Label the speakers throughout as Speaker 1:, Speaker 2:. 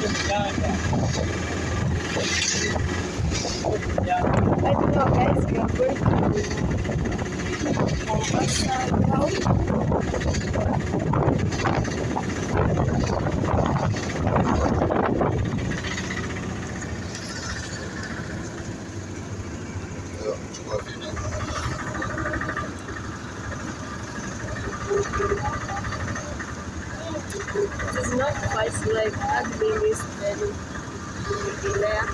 Speaker 1: I don't know, guys. We are going to Mombasa It is not quite like admin is very there.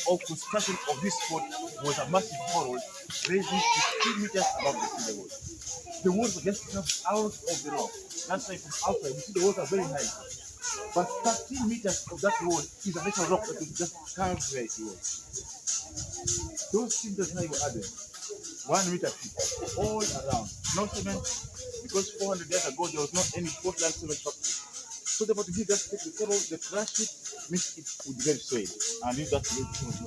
Speaker 2: Of construction of this fort was a massive hall raising 15 meters above the sea level. The walls were just carved out of the rock. That's why from outside you see the walls are very high. But 13 meters of that wall is a natural rock that was just carved where it was. Those things that high were added 1 meter thick all around. No cement, because 400 years ago there was not any Portland cement factory. So they were to just take the coral, they crush it, mix it with very soil, and use that to make cement.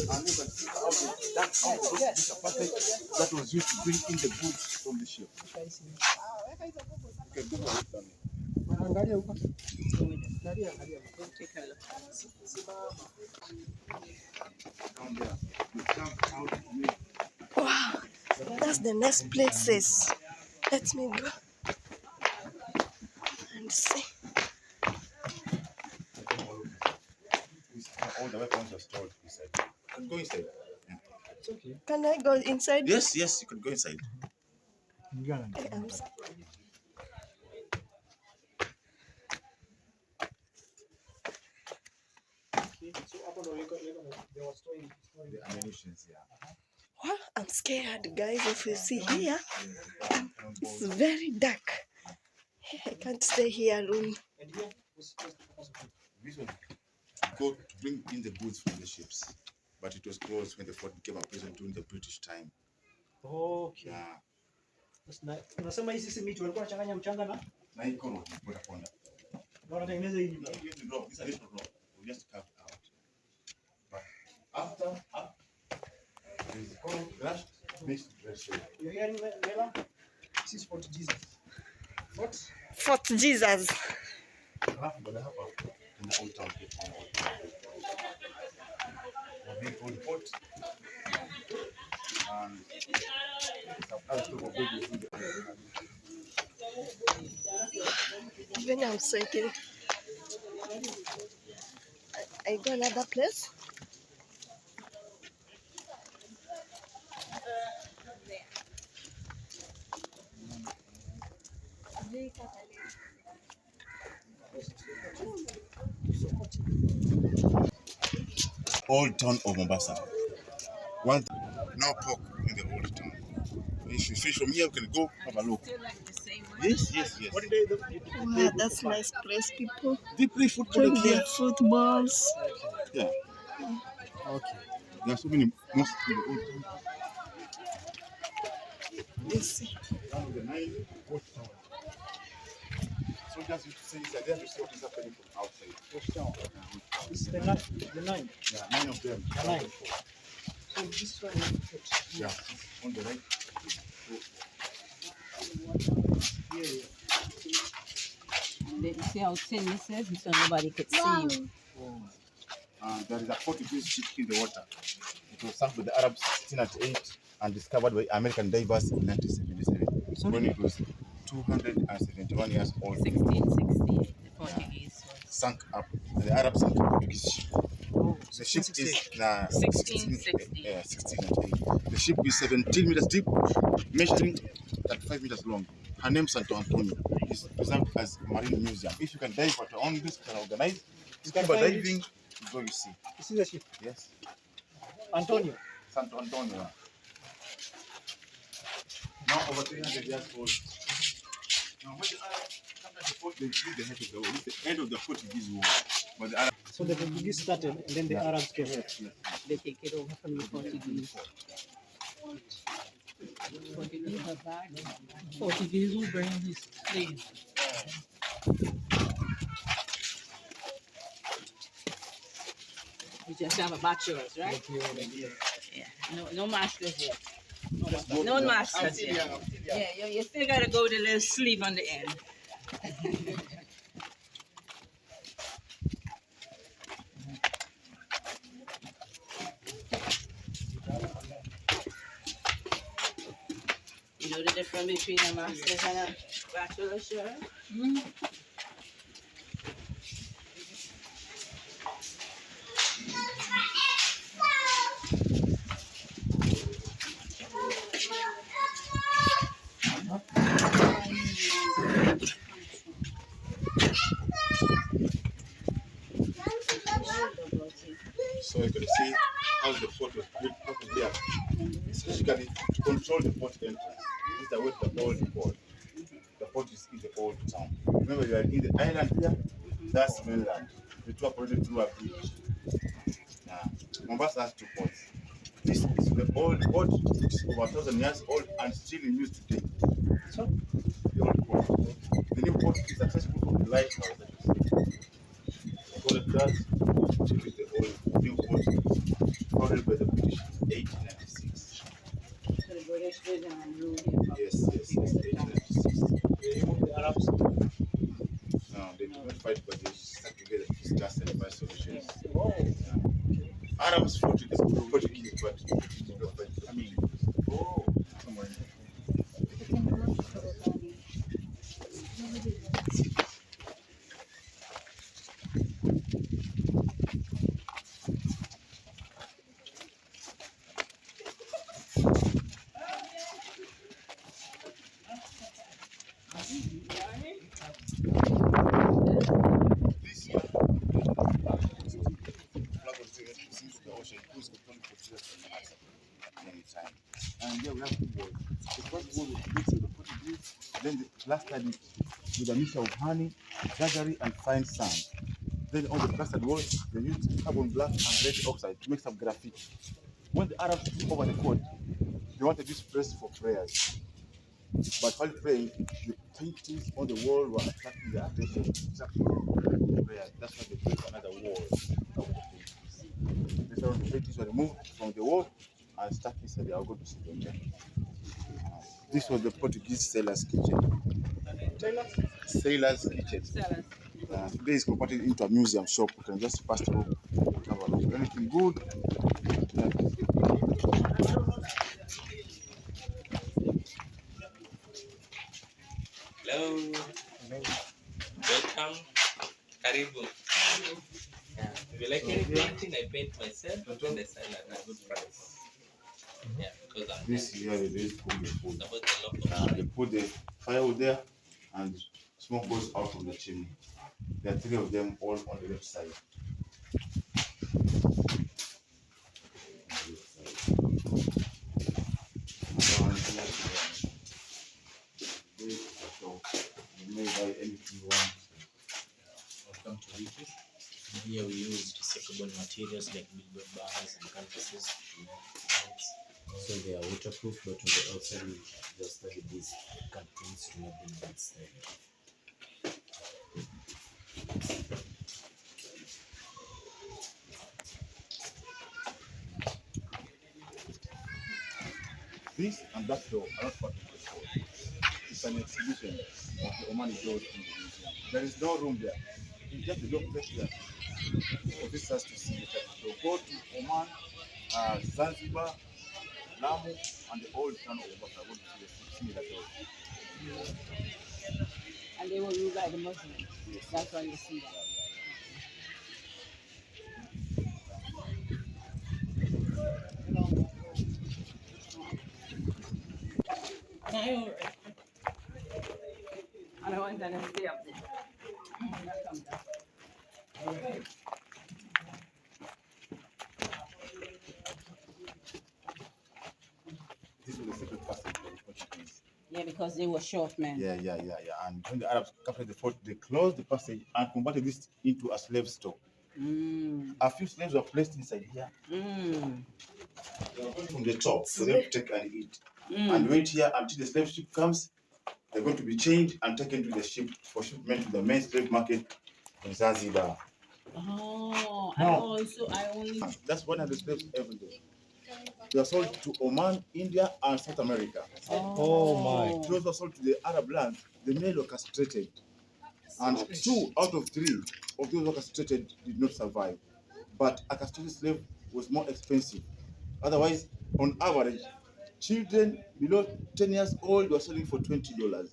Speaker 2: And you can see how that capacity that was used to bring in the goods from the ship. Okay, go ahead, Danny.
Speaker 1: Wow, that's the next places. Let me go and see.
Speaker 2: All the weapons are stored inside. Go inside.
Speaker 1: It's okay. Can I go inside?
Speaker 2: Yes, yes, you can go inside. The ammunitions, yeah.
Speaker 1: Well, I'm scared, guys. If you see here, it's very dark. I can't stay here alone.
Speaker 2: This was go to bring in the goods from the ships, but it was closed when the fort became a prison during the British time.
Speaker 3: Okay.
Speaker 2: Yeah.
Speaker 3: Unasema hizi si miti walikuwa wanachanganya mchanga
Speaker 2: Na hii kono kwa ponda.
Speaker 3: na wanatengeneza hii.
Speaker 2: This is a little rock. We just carved out. But after this coral crushed, mixed with red soil.
Speaker 3: You're hearing Mela? This is Fort Jesus. What?
Speaker 1: Fort Jesus.
Speaker 2: Alafu baada hapa kuna old town gate. We built old fort. And
Speaker 1: When I'm cycling, I go another place.
Speaker 2: Old town of Mombasa. One no pork in the old town. If you fish from here, we can go have a look.
Speaker 4: Still like the same one?
Speaker 2: Yes, yes, yes.
Speaker 3: What did they do?
Speaker 1: Wow, that's nice place, people.
Speaker 2: They play football
Speaker 1: Playing
Speaker 2: here.
Speaker 1: their footballs.
Speaker 2: Yeah.
Speaker 3: Okay.
Speaker 2: There are so many mosques in the old town.
Speaker 1: You see.
Speaker 2: One of the 9 watchtowers. Soldiers used to say that they have to see what is happening from outside.
Speaker 3: Watch down. This is the nine. The nine.
Speaker 2: Yeah, 9 of them.
Speaker 3: The 9. So this one is
Speaker 2: Yeah, on the right.
Speaker 3: here.
Speaker 4: And then you see how thin this is, so nobody could see you.
Speaker 2: There is a Portuguese ship in the water. It was sunk by the Arabs 1608 and discovered by American divers in 1977 when it was 271 years old.
Speaker 4: 1660, the Portuguese was.
Speaker 2: Sunk up. The Arabs sunk a Portuguese ship.
Speaker 4: Oh,
Speaker 2: The ship is
Speaker 4: 1660.
Speaker 2: 1608. The ship is 17 meters deep, measuring 35 meters long. Her name Santo Antonio is preserved as a marine museum. If you can dive at your own risk and organize scuba
Speaker 3: find
Speaker 2: diving, is what you see.
Speaker 3: This is the ship.
Speaker 2: Yes,
Speaker 3: Antonio.
Speaker 2: Santo Antonio. Now over 300 years old. Now when the Arabs come to the fort, they built the head of the wall. It's the end of the Portuguese war. But the Arabs,
Speaker 3: So the Portuguese started and then the Arabs came.
Speaker 4: They take it over from the Portuguese. Portuguese are bad. Portuguese will bring his slaves. You just have a bachelor's, right? Yeah. No masters yet. No masters yet. Yeah, you still gotta go with a little sleeve on the end. You know the difference between a master's and a bachelor's, sure?
Speaker 2: so you can see how the fort was built properly there. Specifically to control the port entrance. This is the way the old port. The port is in the old town. Remember, you are in the island here, that's mainland. The two are operated through a bridge. Mombasa has 2 ports. This is the old port, which is over 1,000 years old and still in use today.
Speaker 3: So
Speaker 2: The old port. The new port is accessible from the lighthouse. They call it that, which is the old new port, founded by the British in 1896.
Speaker 4: So the British did rule here.
Speaker 2: Yes, 1896.
Speaker 3: they removed the Arabs.
Speaker 2: No, they did not fight, but they stuck together to discuss and find solutions.
Speaker 3: Oh.
Speaker 2: Arabs fought with the Portuguese, but British did not fight. I mean,
Speaker 3: Oh.
Speaker 2: somewhere. This year, flag was since the ocean, who's going to put anytime. And here we have 2 walls. The first wall was built with the Portuguese, then they plastered it with a mixture of honey, jaggery, and fine sand. Then on the plastered wall, they used carbon black and red oxide to mix up graffiti. When the Arabs took over the fort, they wanted this place for prayers. But while praying, the paintings on the wall were attracting their attention. Exactly. Prayer. That's why they built another wall. Later on, the paintings were removed from the wall and stuck inside. They are going to sit on them. This was the Portuguese sailor's kitchen. Sailor's kitchen.
Speaker 4: Sellers.
Speaker 2: Today is converted into a museum shop. You can just pass through and have a look. Anything good?
Speaker 5: Hello. Welcome. Karibu. Yeah. If you like any painting, I paint myself and I sell at a good price. Yeah, because I'm
Speaker 2: This here they cook the food.
Speaker 5: about the local.
Speaker 2: They put the firewood there and smoke goes out from the chimney. There are 3 of them all on the left side. You may buy anything you want.
Speaker 3: Welcome to Ricky. Here we use recyclable materials like billboard bars and canvases to make lights. So they are waterproof, but on the outside we just study these campaigns to make them withstand.
Speaker 2: This and that door are not part of the show. It's an exhibition of the Omani doors in the museum. There is no room there. It's just the door place there for visitors to see the church. So go to Oman, Zanzibar, Lamu, and the old town of Mombasa. Go to see the similar doors.
Speaker 4: And they will rule by the Muslims.
Speaker 2: Yes.
Speaker 4: That's why you see that. I don't want them to stay up there.
Speaker 2: This was the secret passage for the Portuguese.
Speaker 4: Yeah, because they were short men.
Speaker 2: Yeah. And when the Arabs captured the fort, they closed the passage and converted this into a slave store. A few slaves were placed inside here from the top for them to take and eat. And wait here until the slave ship comes. They're going to be changed and taken to the ship for shipment to the main slave market in Zanzibar.
Speaker 4: Oh,
Speaker 2: No.
Speaker 4: I only.
Speaker 2: That's 100 slaves every day. They are sold to Oman, India, and South America.
Speaker 3: Oh my.
Speaker 2: Those were sold to the Arab lands. The male were castrated, and 2 out of 3 of those who were castrated did not survive. But a castrated slave was more expensive. Otherwise, on average, children below 10 years old were selling for $20.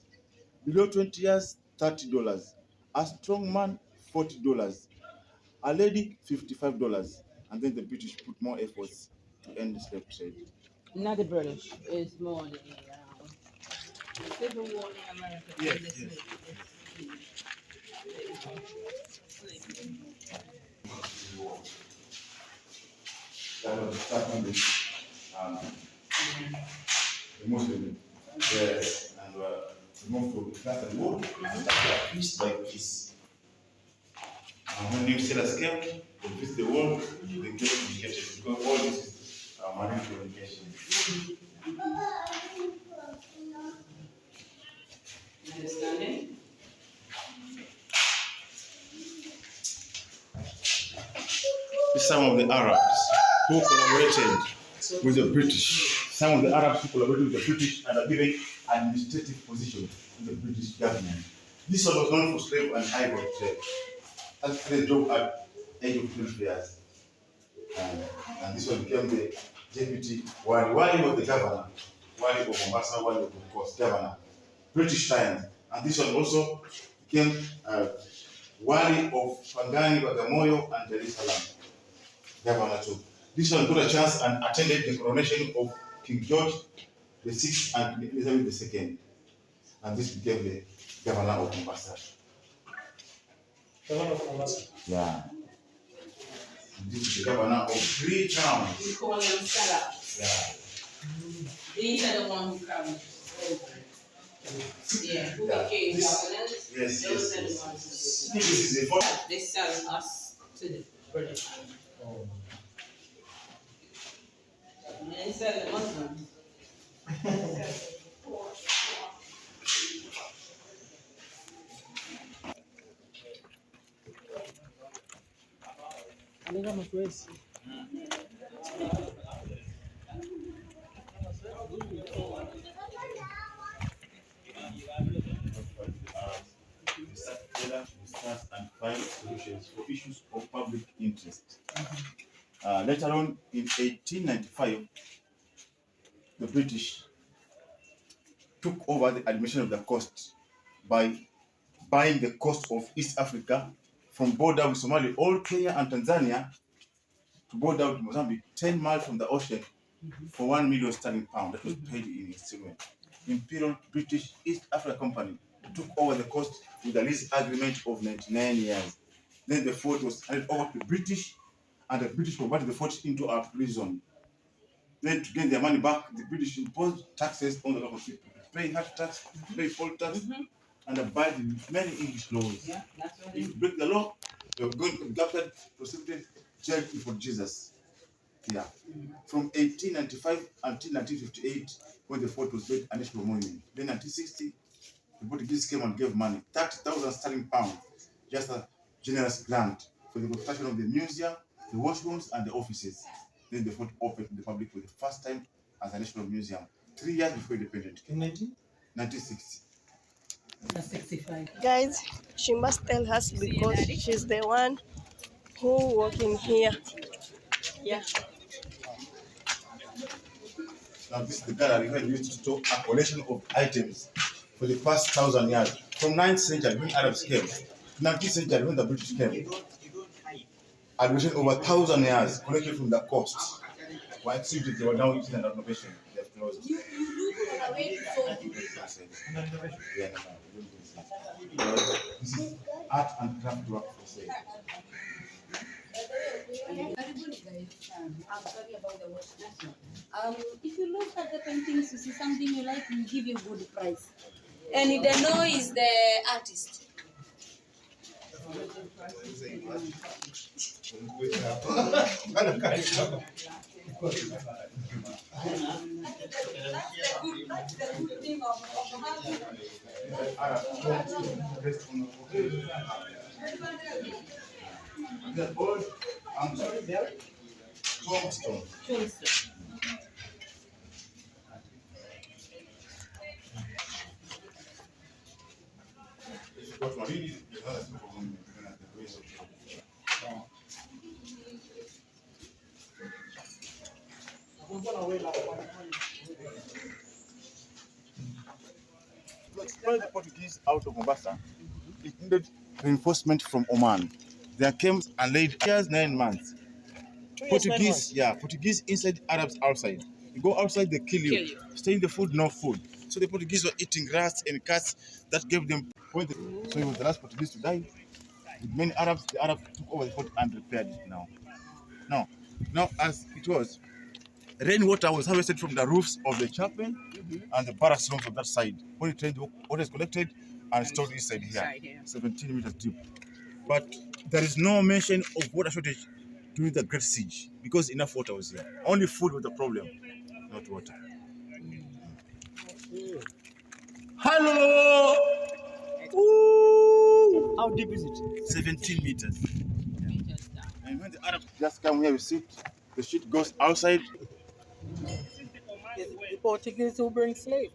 Speaker 2: Below 20 years, $30. A strong man, $40. A lady, $55. And then the British put more efforts to end the slave trade.
Speaker 4: Not the British. It's more the Civil War in America.
Speaker 2: Yes. That was starting with the Muslim, and moved to Islam and war, piece by piece. And when new sailors came to visit the world, they get educated because all this is marine communication.
Speaker 4: Understanding?
Speaker 2: Some of the Arabs who collaborated with the British. Some of the Arabs who collaborated with the British and are given administrative position in the British government. This one was known for slave and ivory trade. That's the job at age of 12 years. And this one became the deputy Wali. Wali was the governor. Wali of Mombasa, Wali of the coast, governor. British times. And this one also became Wali of Pangani, Bagamoyo, and Dar es Salaam. Governor too. This one got a chance and attended the coronation of King George VI and Queen Elizabeth II. And this became the governor of Mombasa.
Speaker 3: Governor of Mombasa.
Speaker 2: Yeah. And this is the governor of 3 towns.
Speaker 4: We call them sellers.
Speaker 2: Yeah.
Speaker 4: These are the ones who come. Yeah, who became governors.
Speaker 2: Yes.
Speaker 4: Those are the ones who
Speaker 2: This is the first.
Speaker 4: they sell us to the British.
Speaker 3: Oh.
Speaker 4: And they sell the Muslims.
Speaker 2: Discuss and find solutions for issues of public interest. Later on, in 1895, the British took over the administration of the coast by buying the coast of East Africa from border with Somalia, all Kenya and Tanzania, to go down to Mozambique, 10 miles from the ocean, for £1 million sterling. That was paid in installment. Imperial British East Africa Company took over the coast with a lease agreement of 99 years. Then the fort was handed over to the British, and the British converted the fort into a prison. Then to gain their money back, the British imposed taxes on the local people. Pay hard tax, pay poll tax, and abide in many English laws.
Speaker 4: Yeah, that's what
Speaker 2: If you break the law, you're going to be captured, prosecuted, jailed for Jesus. Yeah. From 1895 until 1958, when the fort was made a national monument. Then 1960, the Portuguese came and gave money, 30,000 sterling pounds, just a generous grant for the construction of the museum, the washrooms, and the offices. Then the fort opened to the public for the first time as a national museum, 3 years before independence. In 1960.
Speaker 4: 65.
Speaker 1: Guys, she must tell us because she's the one who walk in here. Yeah.
Speaker 2: Now this is the gallery where they used to store a collection of items for the past 1,000 years. From 9th century when Arabs came, to 19th century when the British came. Admission over 1,000 years collected from the coast. Why exhibited they were now using an renovation. They have closed. Yeah, no. This is art and craft work for sale.
Speaker 6: Very good, guys. I'm sorry about the watch. If you look at the paintings, you see something you like, we give you a good price. And the know is the artist. That's the good thing of
Speaker 2: The old, I'm sorry, there. Tombstone. What one is another simple one. To expel the Portuguese out of Mombasa, it needed reinforcement from Oman. They came and laid 2 years, 9 months. Portuguese, yeah, Portuguese inside, Arabs outside. You go outside, they kill you. Stay in the food, no food. So the Portuguese were eating rats and cats that gave them poison. So he was the last Portuguese to die. With many Arabs, the Arabs took over the fort and repaired it now. Now as it was, rainwater was harvested from the roofs of the chapel and the barracks rooms of that side. When it rained, water is collected and stored inside here, 17 meters deep. But there is no mention of water shortage during the Great Siege because enough water was here. Only food was the problem, not water. Hello! Ooh!
Speaker 7: How deep is it?
Speaker 2: 17 meters. And when the Arabs just come here, we sit, the shit goes outside.
Speaker 7: The Portuguese who bring slaves.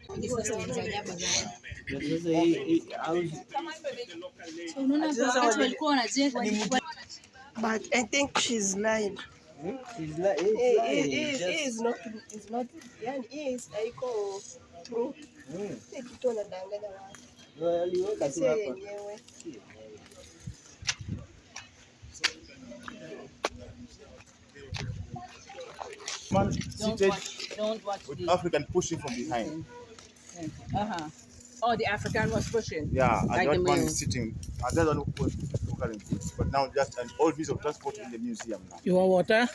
Speaker 1: But I think she's lying.
Speaker 7: He's like,
Speaker 1: He is not, yani he is haiko true. Ni kitu anadanganya watu. Si yenyewe.
Speaker 2: Man seated
Speaker 4: Don't watch
Speaker 2: with
Speaker 4: this.
Speaker 2: African pushing from behind.
Speaker 4: Oh, the African was pushing.
Speaker 2: Yeah, and
Speaker 4: Like
Speaker 2: the
Speaker 4: the
Speaker 2: one
Speaker 4: male.
Speaker 2: is sitting. And the other one was looking good. But now just an old piece of transport in the museum now.
Speaker 7: You want water?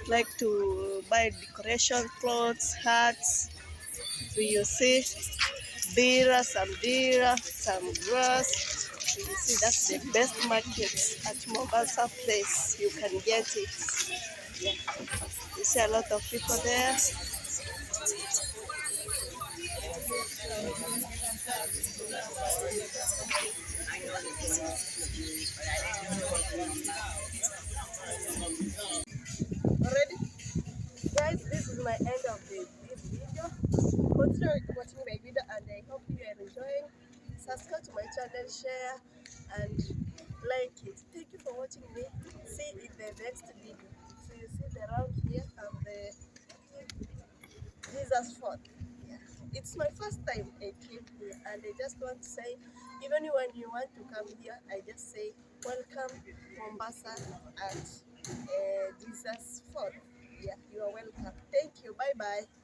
Speaker 1: Like to buy decoration clothes, hats. So you see some grass. So you see that's the best market at Mombasa place. You can get it. Yeah. You see a lot of people there. Already? Guys, this is my end of this video. Consider watching my video and I hope you are enjoying. Subscribe to my channel, share and like it. Thank you for watching me. See you in the next video. So you see the round here and the Jesus fort. Yeah. It's my first time I came here and I just want to say Even when you want to come here, I just say, welcome Mombasa at Jesus Fort. Yeah, you are welcome. Thank you. Bye-bye.